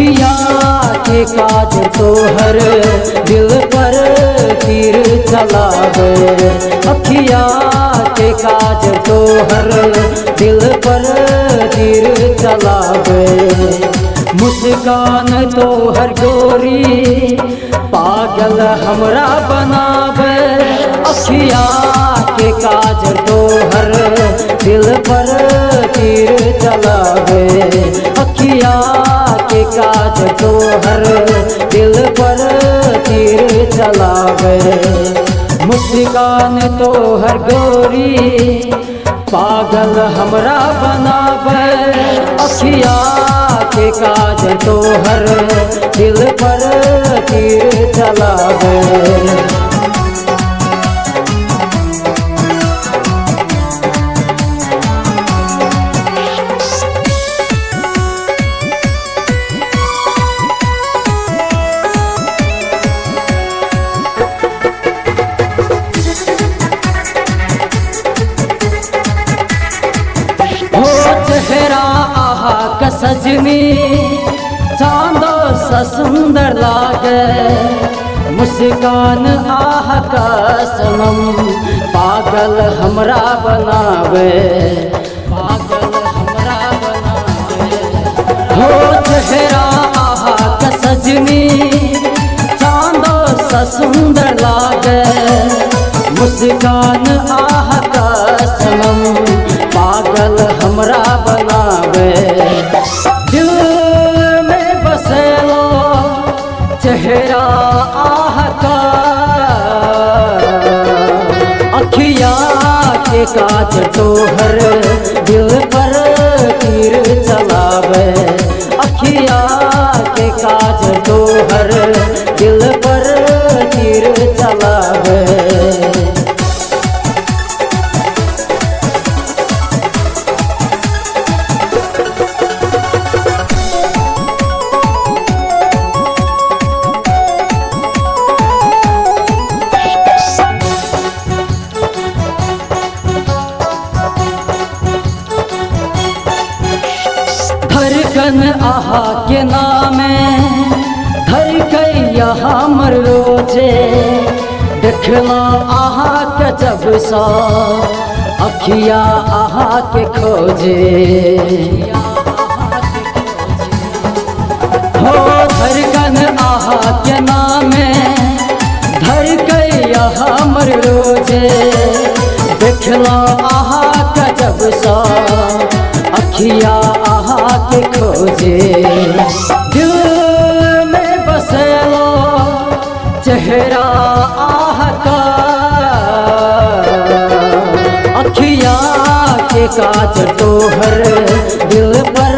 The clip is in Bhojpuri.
अखिया के काज तोहर दिल पर तीर चलावे। अखिया के काज तोहर दिल पर तीर चलावे। मुस्कान तोहर गोरी पागल हमरा बनावे। अखिया के काज तोहर दिल पर तीर चलावे। अखिया के काज तोहर दिल पर तीर चलावे। मुस्कान तोहर गोरी पागल हमरा बनावे। अखिया के काज तोहर दिल पर तीर चलावे। चेहरा आहा का सजनी चांदो सा सुंदर लागे। मुस्कान आहा का सनम पागल हमरा बनावे। पागल हमरा बनावे। हो चेहरा आहा का सजनी चांदो सा सुंदर लागे। मुस्कान आहा का सनम पागल हमरा बनावे। दिल में बसेलो चेहरा आह का। अखिया के काज तोहर दिल पर तीर चलावे। अखिया के काज तोहर दिल पर तीर चलावे। धड़कन आहा के नामे धड़कैया हमर रोजे। देखला आहा के जब सा अखिया आहा के खोजे। हो धड़कन आहा के नामे धड़कैया हमर रोजे। देखला आहा के जब सा अखिया आहा के खोजे। दिल में बसेलो चेहरा आहा का। अखिया के काज तोहर दिल पर